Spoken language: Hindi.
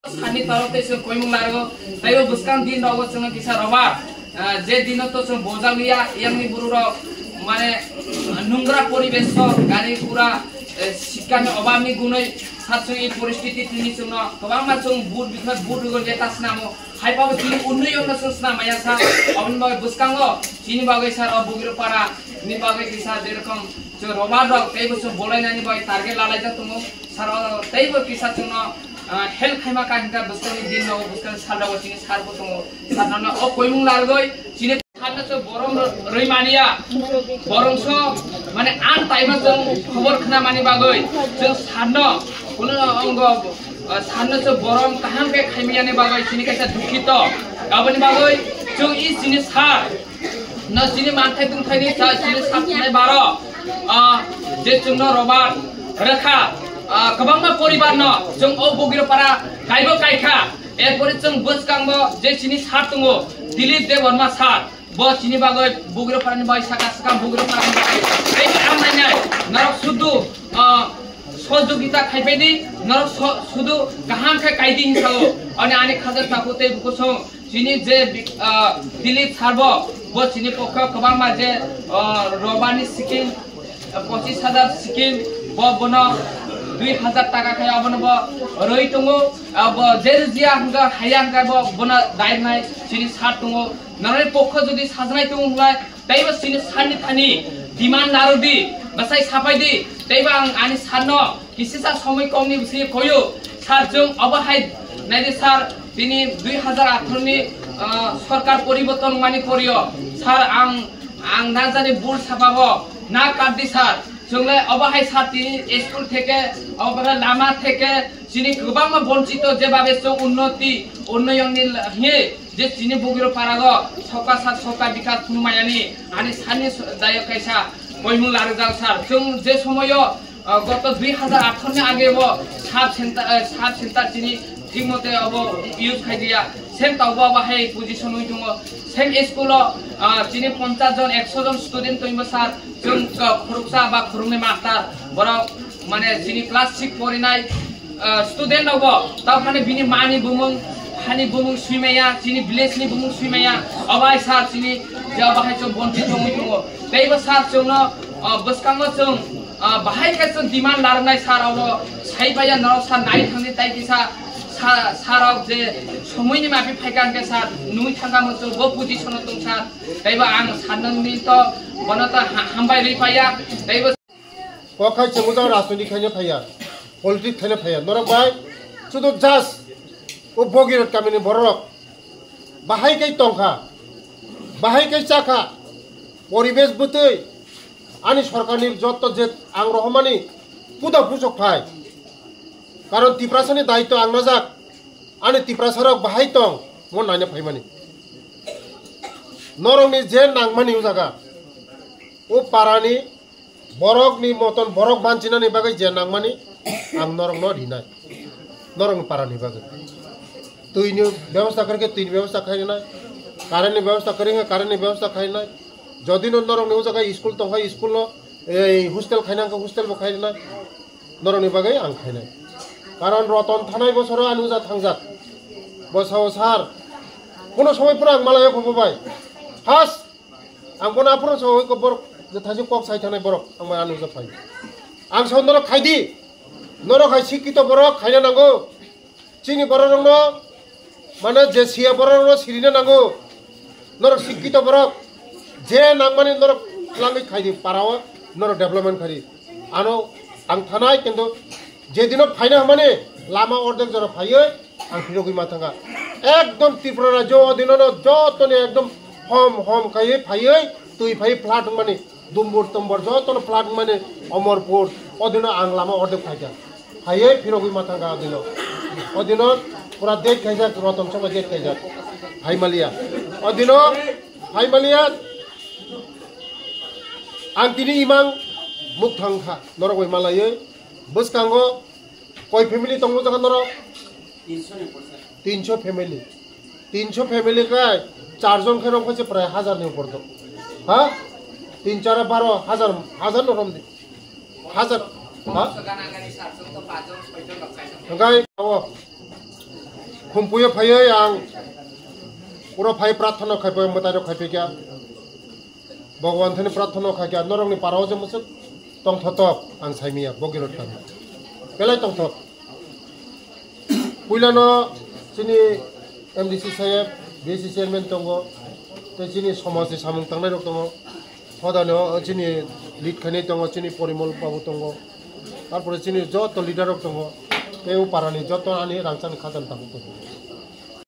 Sani tarote se koimung largo, tayo buskan din daw sa kisa roba. Je dino to sa bojalia yang ni bururo mane nungra poribesh gari pura শিক্ষার অভাব নি গুণই ছাত্র এই পরিস্থিতি তিনি জন্য গোबां माचों बुट बिखर बुट गल बेतास नामो हाइपाबो তিনি उन्नयन संस्था मायासा अबन बागै बुसकांगो चिनि बागै सार बुगिरो पारा नि बागै किसा जेरकम जो रोबा दग तैबो सो बोलायनानि बागै टारगेट लालायजा तुमो सार तैबो किसा जोंनो हेल्प खाइमा काहिंका बुसकांनि दिन न बुसकां सालदाव चिनि सारबो दङ सारनानो अ कोइमुं लारगै चिनि खानसो बरम रैमानिया बरंसो माने आन टाइम जों खबर खोना मानि बागै जों सारनो कुनो अंग सारनोसो बरम काहां बे खाइमियानि बागै चिनि काइसा दुखित गाबनि बागै जों इ चिनि सार न चिनि मानथाय दुंथायनि चिनि साबनाय बारो जे जोंनो रबार रेखा गोबां परिवार न जों अ बगिरपारा गायबो गायखा एरपरे जों बोसकांबो जे चिनि सार दङ दिलीप देवर्मा सार ब चिनि बागै बुगिरपारानि बागै साका साका बुगिरपारानि बागै ए आमनायनाय नरक सुदु सहयोगिता खाइबायदि नरक सुदु गाहां खाय कायदि हिसाबो अनि आनि खाजर ताकुते बुकोसो चिनि जे दिलीप सारबो ब चिनि पक्ष गोबां मा जे रबानि स्किम 25,000 स्किम ब बन 2,000 টাকা খাই अबनब रई दङो अब जेरजिया हंगा हाया हंगा बन दायनाय चिनि सार दङ नरनि पक्ष जुदि साजनाय दङब्ला तैबो चिनि सारनि थानि डिमान्ड लारुदि बसाय सापायदि तैबो आं आनि सारनो किसिसा समय कमनि बिसि कयो सार जों अबहाय नायदि सार दिनि 2018 नि सरकार परिवर्तन मानि करियो सार आं ना जानि बुल साबाबो ना काटदि सार जोंलाय अबहाय साथि स्कुल থেকে अबहाय लामा থেকে চিনি गोबां বঞ্চিত যেভাবে जों उन्नयननि হে যে চিনি বগিरो पाराग सका सात सका विकास खुमायानि आनि सानि दाय कायसा बयमु लारजाल सार जों जे समय गत 2018 नि आगे वो साब सेंटर चिनि ठीक मते अब यूज खाइदिया सेम तावबा बाहाय पोजिशन होय दङ सेम स्कुल चिनि 50 जन 100 जन स्टुडेन्ट तयबो सार जों खरुकसा बा खरुंनि मास्टार बरा माने चिनि क्लास 6 फरायनाय स्टुडेन्ट अब ताव माने बिनि मानि बुमुं हानि बुमुं सुइमाया चिनि भिलेजनि बुमुं सुइमाया अबाय सार चिनि जे बाहाय जों बन्थित होय दङ तैबो सार जोंनो बसकांगो जों बाहाय केसन डिमान्ड लारनाय सार अब साइबाया नरक सार नाय थांनि ताइकिसा साराव जे समयनि माफि फायगान के सार नुइ थांगा मसो ब पोजिशन दं सार तैबो आं सानननि त बनत हामबाय रैफाया तैबो पखाय चमुजा राजनीति खायनो फाया पॉलिटिक्स खायनो फाया नरक बाय सुदु जास ओ बगिर कामिनि बरक बाहाय कै तंखा बाहाय कै चाखा परिवेश बुतै आनि सरकारनि जत्त जे आं रहमानि पुदा पुसक फाय कारण तिप्रासानि दायित्व आंना जाक आनि तिप्रासारक बाहाय तं मन नायनो फायमानि नरंनि जे नांमानि उजागा ओ पारानि बरकनि मतन बरक बानचिनानि बागै जे नांमानि आं नरं न हिनाय नरं पारानि बागै तुइनि व्यवस्था करके तुइनि व्यवस्था खायनाय कारेन्टनि व्यवस्था करिहे कारेन्टनि व्यवस्था खायनाय जदि नरंनि उजागा स्कुल तंहाय स्कुल न ए हस्टेल खायनांगौ हस्टेल बो खायनाय नरंनि बागै आं खायनाय कारण रतन थानाय बছর आनुजा थांजाक बसाव सार कोनो समयफोर आं मालाय खबबाय फार्स्ट आं बनाफोर सय खबर जे थाजि कक साइ थानाय बरक आं आनुजा फाय आं सन्दर खायदि नरखाय शिक्षित बरक खायना नांगौ चिनि बररनो माने जे सिया बररनो सिरिनो नांगौ नरक शिक्षित बरक जे नांमानि नरक लांगै खायदि पाराव नरक डेभलपमेन्ट खायदि आनो आं थानाय किन्तु जेदिनो फायना माने लामा अर्धेक जरा फायो आं फिरगै माथांगा एकदम त्रिपुरा राज्य अधीननो जतने एकदम हम खायै फायै तुइ फाय फ्लाट माने दुमबुर तम्बर जतनो फ्लाट माने अमरपुर अधीनो आं लामा अर्धेक फायगा फायै फिरगै माथांगा अधीनो पूरा देख खायजा रतन समा देख खायजा फायमालिया अधीनो फायमालिया आं तिनि इमां मुक्थांखा नरगै मालायै बसकांगो कोई फैमिली तंगो जगह नरो 300 फैमिली का 4 जन के रंग प्राय 1000 ने ऊपर तो हाँ 3 4 12 हजार नरम दे 1000 हाँ गाय kumpuyo payo yang uro payo prathono khaipo matairo khaipekya Bhagwan thani prathono khaikya norong ni parao je musuk tong thotok ang saimiya bogirot kan pelai tong thok puilano chini MDC sayab BC chairman tongo te chini somasi samung tangnai rok tongo hodano chini lead khani tongo chini porimol babu tongo tarpore chini joto leader rok tongo teu parani joto ani rangchan khajan tabu tongo